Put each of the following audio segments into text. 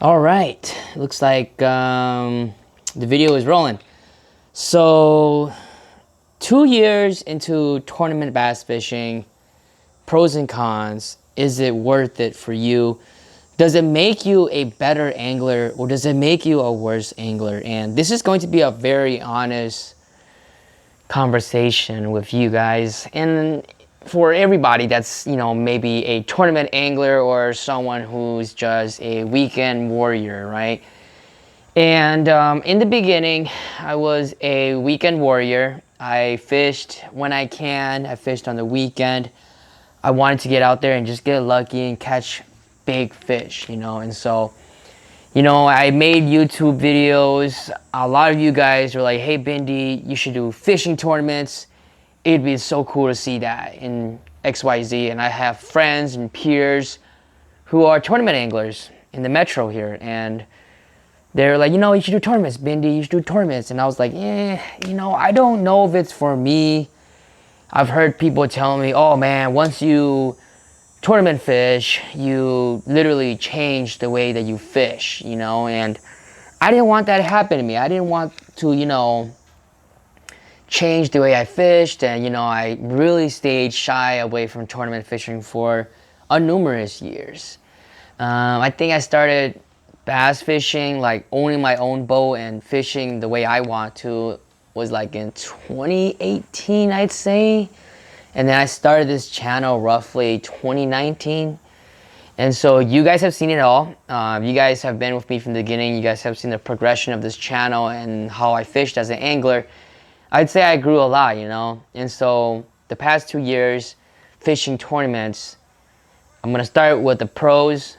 All right, looks like the video is rolling. So, 2 years into tournament bass fishing, pros and cons. Is it worth it for you? Does it make you a better angler or does it make you a worse angler? And this is going to be a very honest conversation with you guys and for everybody that's, maybe a tournament angler or someone who's just a weekend warrior, right? And in the beginning, I was a weekend warrior. I fished when I can. I fished on the weekend. I wanted to get out there and just get lucky and catch big fish, And so, I made YouTube videos. A lot of you guys were like, hey, Bindee, you should do fishing tournaments. It'd be so cool to see that in XYZ. And I have friends and peers who are tournament anglers in the metro here. And they're like, you should do tournaments, Bindee, you should do tournaments. And I was like, I don't know if it's for me. I've heard people tell me, oh man, once you tournament fish, you literally change the way that you fish, and I didn't want that to happen to me. I didn't want to, change the way I fished, and, I really stayed shy away from tournament fishing for numerous years. I think I started bass fishing, like owning my own boat and fishing the way I want to, was like in 2018, I'd say. And then I started this channel roughly 2019. And so you guys have seen it all. You guys have been with me from the beginning. You guys have seen the progression of this channel and how I fished as an angler. I'd say I grew a lot, And so the past 2 years, fishing tournaments, I'm going to start with the pros,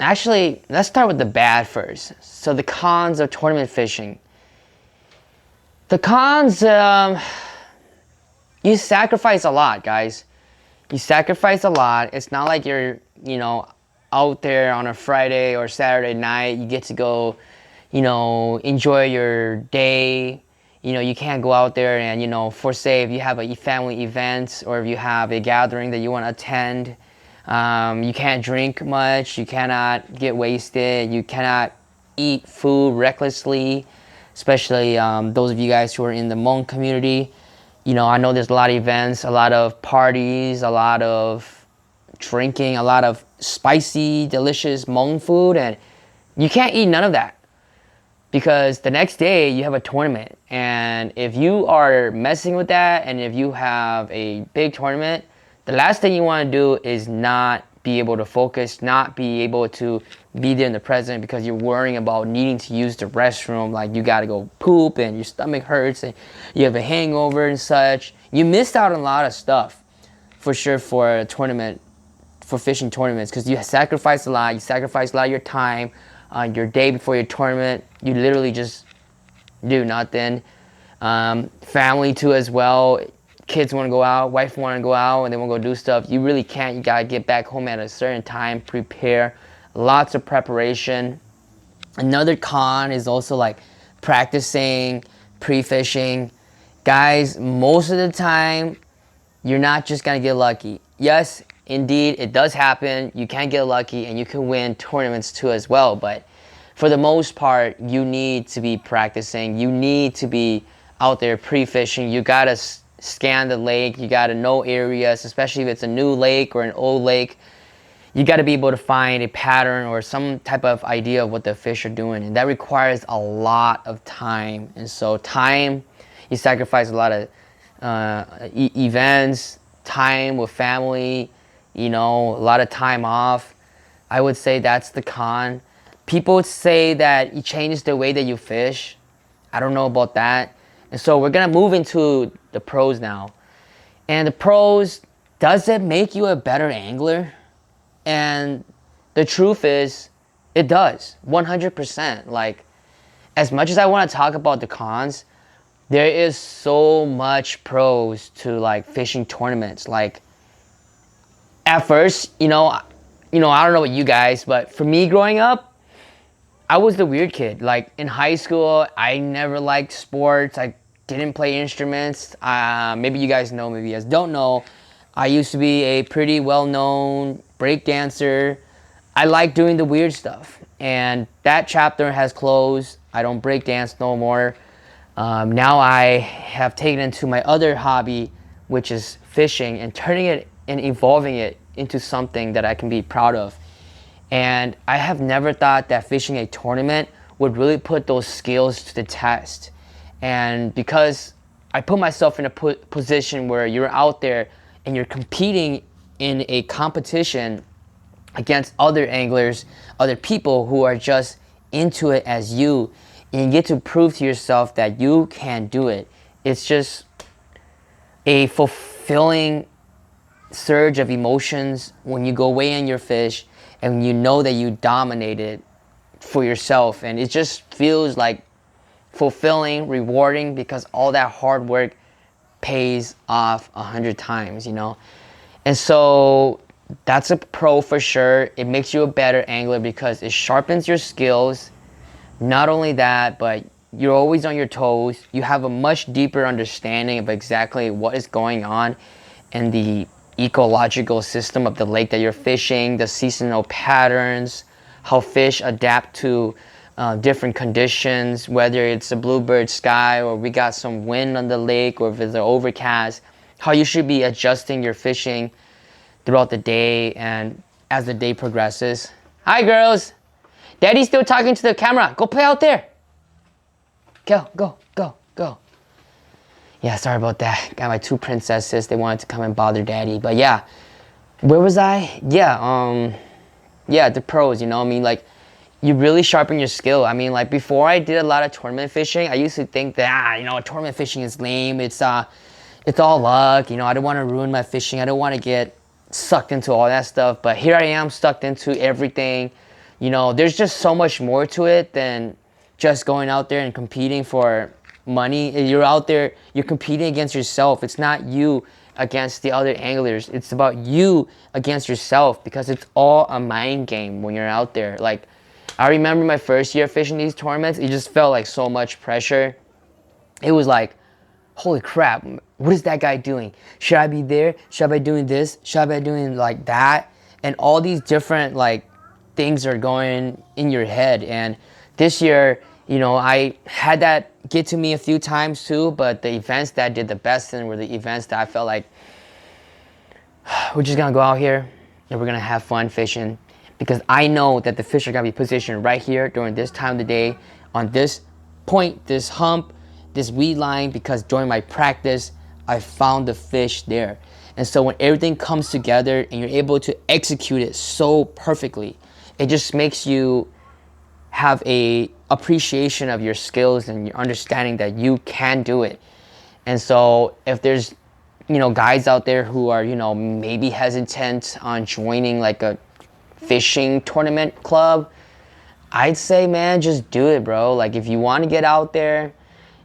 Actually, let's start with the bad first. So the cons of tournament fishing. The cons, you sacrifice a lot, guys. You sacrifice a lot. It's not like you're, out there on a Friday or Saturday night. You get to go, enjoy your day. You can't go out there and, for say if you have a family event or if you have a gathering that you want to attend, you can't drink much. You cannot get wasted. You cannot eat food recklessly, especially those of you guys who are in the Hmong community. I know there's a lot of events, a lot of parties, a lot of drinking, a lot of spicy, delicious Hmong food, and you can't eat none of that because the next day you have a tournament. And if you are messing with that and if you have a big tournament, the last thing you want to do is not be able to focus, not be able to be there in the present because you're worrying about needing to use the restroom, like you gotta go poop and your stomach hurts and you have a hangover and such. You missed out on a lot of stuff for sure for a tournament, for fishing tournaments, because you sacrifice a lot. You sacrifice a lot of your time, your day before your tournament. You literally just do nothing. Family too as well. Kids want to go out, wife want to go out, and they want to go do stuff. You really can't. You gotta get back home at a certain time, prepare, lots of preparation. Another con is also like practicing, pre-fishing. Guys, most of the time, you're not just gonna get lucky. Yes, indeed, it does happen. You can get lucky and you can win tournaments too as well, but for the most part, you need to be practicing. You need to be out there pre-fishing. You gotta scan the lake. You gotta know areas, especially if it's a new lake or an old lake. You gotta be able to find a pattern or some type of idea of what the fish are doing, and that requires a lot of time. And so time, you sacrifice a lot of events, time with family, a lot of time off. I would say that's the con. People say that it changes the way that you fish. I don't know about that. And so we're gonna move into the pros now. And the pros, does it make you a better angler? And the truth is, it does, 100%. Like, as much as I want to talk about the cons, there is so much pros to like fishing tournaments. Like, at first, I don't know about you guys, but for me growing up, I was the weird kid. Like in high school, I never liked sports. I didn't play instruments. Maybe you guys know, maybe you guys don't know. I used to be a pretty well-known break dancer. I like doing the weird stuff. And that chapter has closed. I don't break dance no more. Now I have taken into my other hobby, which is fishing, and turning it and evolving it into something that I can be proud of. And I have never thought that fishing a tournament would really put those skills to the test. And because I put myself in a position where you're out there and you're competing in a competition against other anglers, other people who are just into it as you, and you get to prove to yourself that you can do it. It's just a fulfilling surge of emotions when you go weigh in your fish and you know that you dominated for yourself, and it just feels like fulfilling, rewarding, because all that hard work pays off 100 times, you know. And so that's a pro for sure. It makes you a better angler because it sharpens your skills. Not only that, but you're always on your toes. You have a much deeper understanding of exactly what is going on in the ecological system of the lake that you're fishing, the seasonal patterns, how fish adapt to different conditions, whether it's a bluebird sky or we got some wind on the lake or if it's an overcast, how you should be adjusting your fishing throughout the day and as the day progresses. Hi girls! Daddy's still talking to the camera. Go play out there. Go, go, go, go. Yeah, sorry about that. Got my two princesses. They wanted to come and bother daddy. But yeah, where was I? Yeah, the pros, you know, I mean, like, you really sharpen your skill. I mean, like, before I did a lot of tournament fishing, I used to think that, you know, tournament fishing is lame. It's all luck. You know, I don't want to ruin my fishing. I don't want to get sucked into all that stuff. But here I am, stuck into everything. You know, there's just so much more to it than just going out there and competing for money. You're out there, you're competing against yourself. It's not you against the other anglers. It's about you against yourself, because it's all a mind game when you're out there. Like, I remember my first year fishing these tournaments, it just felt like so much pressure. It was like, holy crap, what is that guy doing? Should I be there? Should I be doing this? Should I be doing like that? And all these different like things are going in your head. And this year, you know, I had that get to me a few times too, but the events that did the best in were the events that I felt like we're just gonna go out here and we're gonna have fun fishing, because I know that the fish are gonna be positioned right here during this time of the day on this point, this hump, this weed line, because during my practice I found the fish there. And so when everything comes together and you're able to execute it so perfectly, it just makes you have a appreciation of your skills and your understanding that you can do it. And so if there's, you know, guys out there who are, you know, maybe hesitant on joining like a fishing tournament club, I'd say, man, just do it, bro. Like, if you want to get out there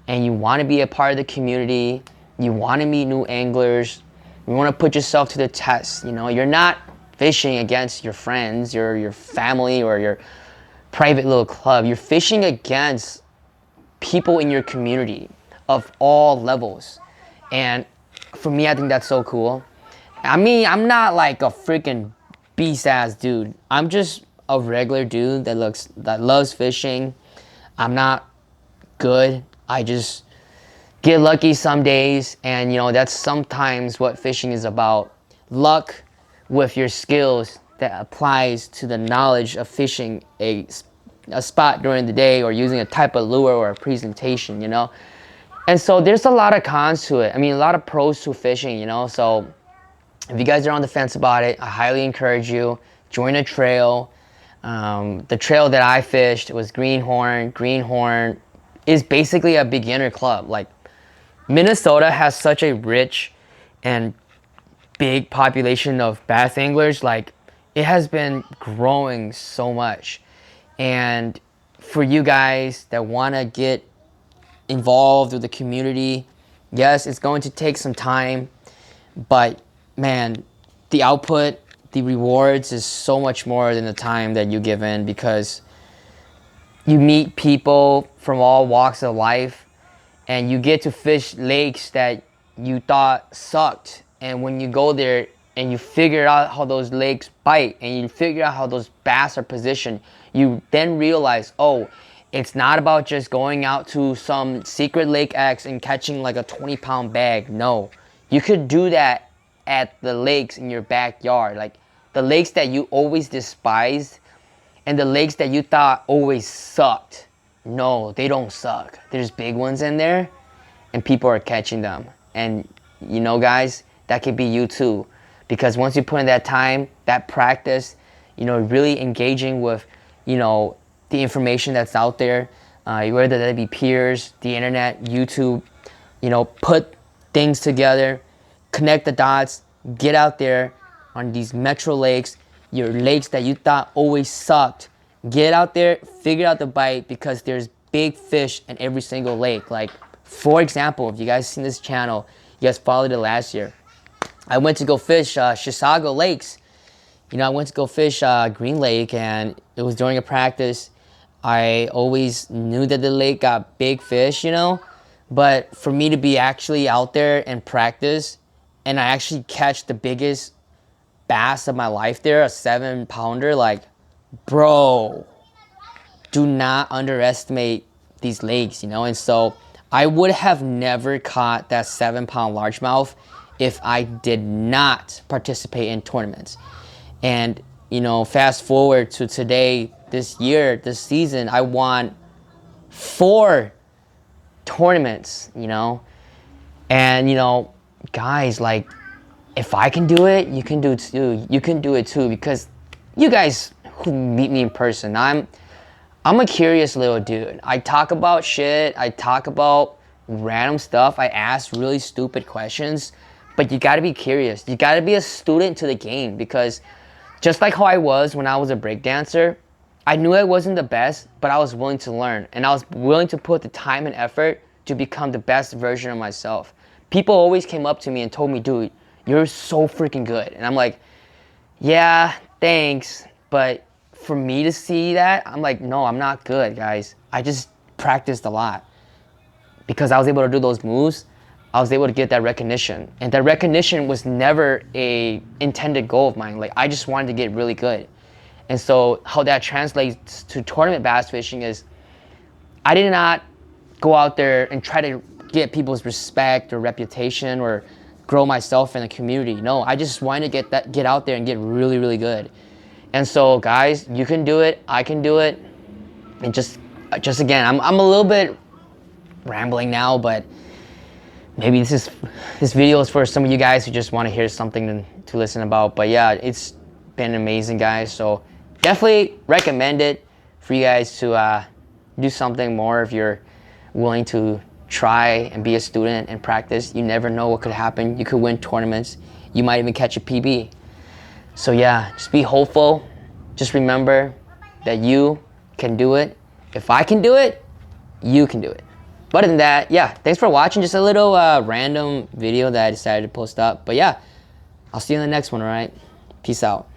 and you want to be a part of the community, you want to meet new anglers, you want to put yourself to the test. You know, you're not fishing against your friends, your family, or your private little club. You're fishing against people in your community of all levels. And for me, I think that's so cool. I mean, I'm not like a freaking beast ass dude. I'm just a regular dude that loves fishing. I'm not good. I just get lucky some days, and you know, that's sometimes what fishing is about. Luck with your skills that applies to the knowledge of fishing a spot during the day, or using a type of lure or a presentation, you know. And so there's a lot of cons to it. I mean, a lot of pros to fishing, you know. So if you guys are on the fence about it, I highly encourage you, join a trail. The trail that I fished was Greenhorn. Greenhorn is basically a beginner club. Like, Minnesota has such a rich and big population of bass anglers. Like, it has been growing so much. And for you guys that want to get involved with the community, yes, it's going to take some time, but man, the output, the rewards is so much more than the time that you give in, because you meet people from all walks of life and you get to fish lakes that you thought sucked. And when you go there, and you figure out how those lakes bite, and you figure out how those bass are positioned, you then realize, oh, it's not about just going out to some secret Lake X and catching like a 20-pound bag. No, you could do that at the lakes in your backyard, like the lakes that you always despised and the lakes that you thought always sucked. No, they don't suck. There's big ones in there and people are catching them. And you know, guys, that could be you too. Because once you put in that time, that practice, you know, really engaging with, you know, the information that's out there, whether that be peers, the internet, YouTube, you know, put things together, connect the dots, get out there on these metro lakes, your lakes that you thought always sucked. Get out there, figure out the bite, because there's big fish in every single lake. Like, for example, if you guys seen this channel, you guys followed it last year. I went to go fish Chisago Lakes. You know, I went to go fish Green Lake, and it was during a practice. I always knew that the lake got big fish, you know, but for me to be actually out there and practice, and I actually catch the biggest bass of my life there, a 7-pounder, like, bro, do not underestimate these lakes, you know. And so I would have never caught that 7-pound largemouth if I did not participate in tournaments. And, you know, fast forward to today, this year, this season, I won 4 tournaments, you know. And, you know, guys, like, if I can do it, you can do it too. You can do it too, because you guys who meet me in person, I'm a curious little dude. I talk about shit. I talk about random stuff. I ask really stupid questions, but you gotta be curious. You gotta be a student to the game, because just like how I was when I was a breakdancer, I knew I wasn't the best, but I was willing to learn, and I was willing to put the time and effort to become the best version of myself. People always came up to me and told me, dude, you're so freaking good. And I'm like, yeah, thanks. But for me to see that, I'm like, no, I'm not good, guys. I just practiced a lot. Because I was able to do those moves, I was able to get that recognition. And that recognition was never a intended goal of mine. Like, I just wanted to get really good. And so how that translates to tournament bass fishing is, I did not go out there and try to get people's respect or reputation or grow myself in the community. No, I just wanted to get out there and get really, really good. And so, guys, you can do it. I can do it. And just again, I'm a little bit rambling now, but maybe this video is for some of you guys who just want to hear something to listen about. But yeah, it's been amazing, guys. So definitely recommend it for you guys to do something more if you're willing to try and be a student and practice. You never know what could happen. You could win tournaments. You might even catch a PB. So yeah, just be hopeful. Just remember that you can do it. If I can do it, you can do it. But other than that, yeah, thanks for watching. Just a little random video that I decided to post up. But yeah, I'll see you in the next one, all right? Peace out.